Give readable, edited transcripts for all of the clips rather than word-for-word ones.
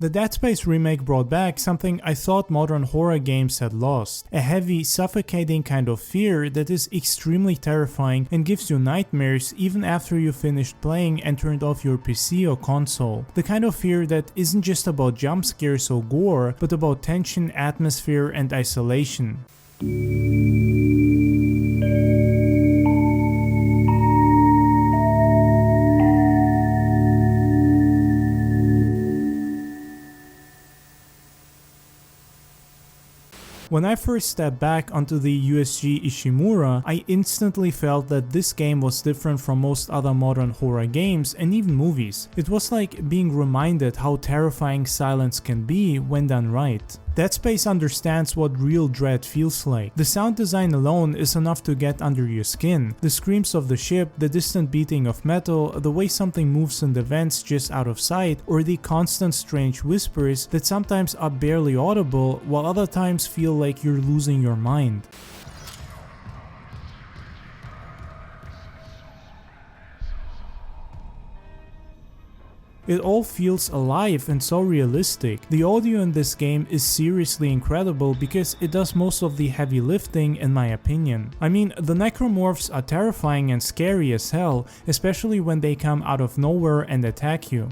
The Dead Space remake brought back something I thought modern horror games had lost. A heavy, suffocating kind of fear that is extremely terrifying and gives you nightmares even after you finished playing and turned off your PC or console. The kind of fear that isn't just about jump scares or gore, but about tension, atmosphere, and isolation. When I first stepped back onto the USG Ishimura, I instantly felt that this game was different from most other modern horror games and even movies. It was like being reminded how terrifying silence can be when done right. Dead Space understands what real dread feels like. The sound design alone is enough to get under your skin. The screams of the ship, the distant beating of metal, the way something moves in the vents just out of sight, or the constant strange whispers that sometimes are barely audible while other times feel like you're losing your mind. It all feels alive and so realistic. The audio in this game is seriously incredible because it does most of the heavy lifting in my opinion. I mean, the necromorphs are terrifying and scary as hell, especially when they come out of nowhere and attack you.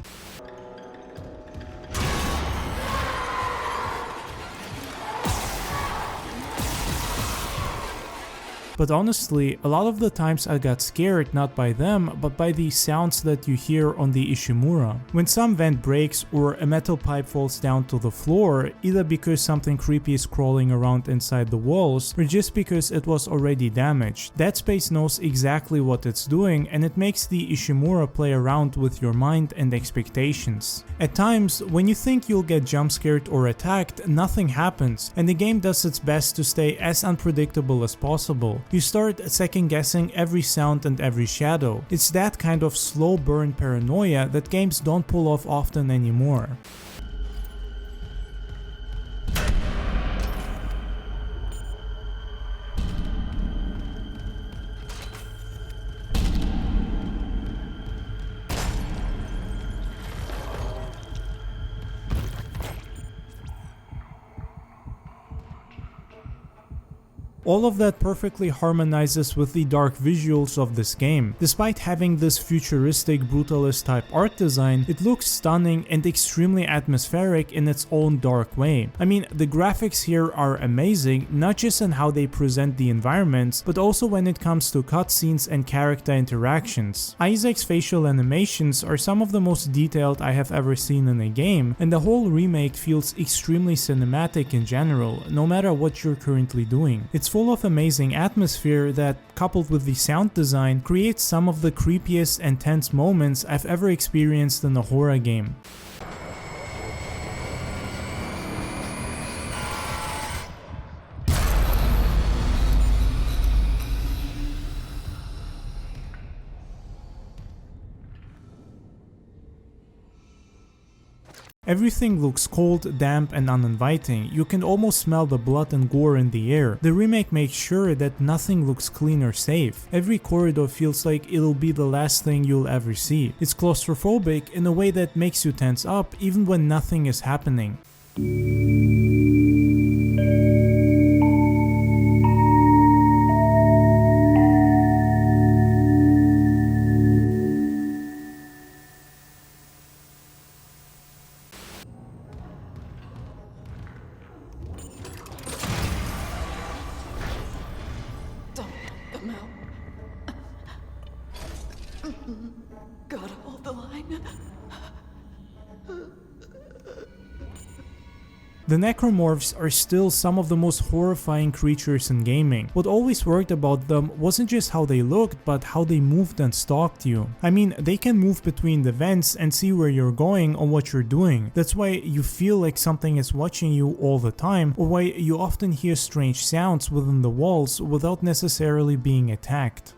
But honestly, a lot of the times I got scared not by them, but by the sounds that you hear on the Ishimura. When some vent breaks or a metal pipe falls down to the floor, either because something creepy is crawling around inside the walls, or just because it was already damaged, Dead Space knows exactly what it's doing, and it makes the Ishimura play around with your mind and expectations. At times, when you think you'll get jump scared or attacked, nothing happens, and the game does its best to stay as unpredictable as possible. You start second guessing every sound and every shadow. It's that kind of slow burn paranoia that games don't pull off often anymore. All of that perfectly harmonizes with the dark visuals of this game. Despite having this futuristic brutalist type art design, it looks stunning and extremely atmospheric in its own dark way. I mean, the graphics here are amazing, not just in how they present the environments, but also when it comes to cutscenes and character interactions. Isaac's facial animations are some of the most detailed I have ever seen in a game, and the whole remake feels extremely cinematic in general, no matter what you're currently doing. It's full of amazing atmosphere that, coupled with the sound design, creates some of the creepiest and tense moments I've ever experienced in a horror game. Everything looks cold, damp, and uninviting. You can almost smell the blood and gore in the air. The remake makes sure that nothing looks clean or safe. Every corridor feels like it'll be the last thing you'll ever see. It's claustrophobic in a way that makes you tense up even when nothing is happening. Gotta hold the line. The necromorphs are still some of the most horrifying creatures in gaming. What always worked about them wasn't just how they looked, but how they moved and stalked you. I mean, they can move between the vents and see where you're going or what you're doing. That's why you feel like something is watching you all the time, or why you often hear strange sounds within the walls without necessarily being attacked.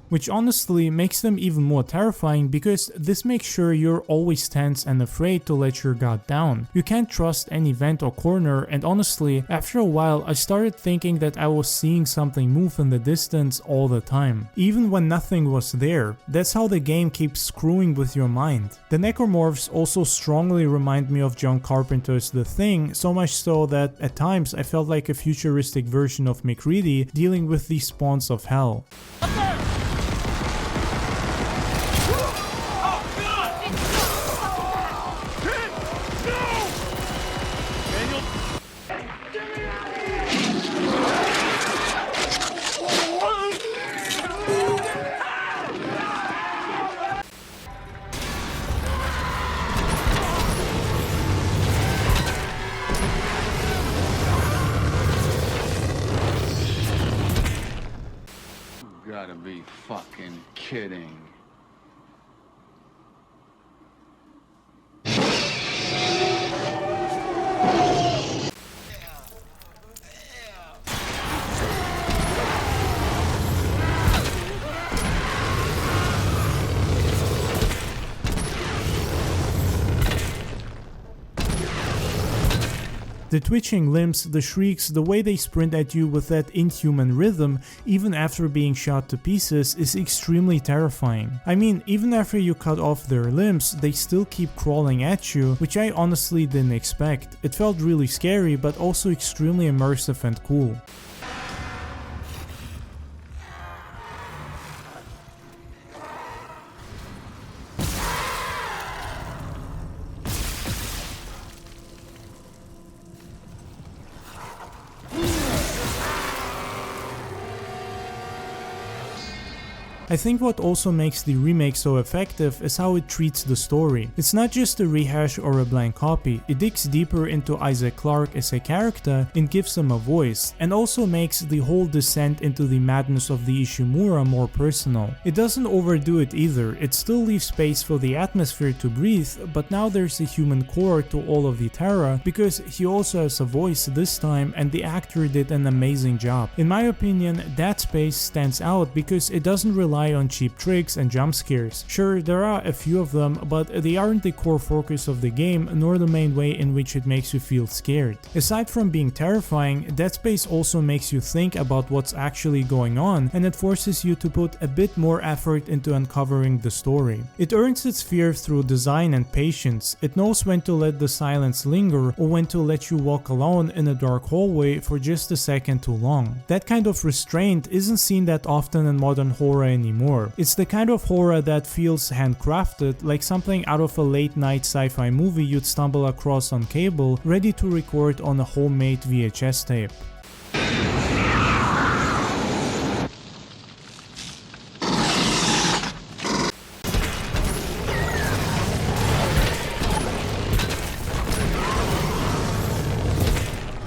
which honestly makes them even more terrifying because this makes sure you're always tense and afraid to let your guard down. You can't trust any vent or corner, and honestly, after a while I started thinking that I was seeing something move in the distance all the time, even when nothing was there. That's how the game keeps screwing with your mind. The necromorphs also strongly remind me of John Carpenter's The Thing, so much so that at times I felt like a futuristic version of McCready dealing with the spawns of hell. Gotta be fucking kidding. The twitching limbs, the shrieks, the way they sprint at you with that inhuman rhythm, even after being shot to pieces, is extremely terrifying. I mean, even after you cut off their limbs, they still keep crawling at you, which I honestly didn't expect. It felt really scary, but also extremely immersive and cool. I think what also makes the remake so effective is how it treats the story. It's not just a rehash or a blank copy, it digs deeper into Isaac Clarke as a character and gives him a voice, and also makes the whole descent into the madness of the Ishimura more personal. It doesn't overdo it either, it still leaves space for the atmosphere to breathe, but now there's a human core to all of the terror because he also has a voice this time, and the actor did an amazing job. In my opinion, that space stands out because it doesn't rely on cheap tricks and jump scares. Sure, there are a few of them, but they aren't the core focus of the game nor the main way in which it makes you feel scared. Aside from being terrifying, Dead Space also makes you think about what's actually going on, and it forces you to put a bit more effort into uncovering the story. It earns its fear through design and patience. It knows when to let the silence linger or when to let you walk alone in a dark hallway for just a second too long. That kind of restraint isn't seen that often in modern horror anymore. It's the kind of horror that feels handcrafted, like something out of a late night sci-fi movie you'd stumble across on cable, ready to record on a homemade VHS tape.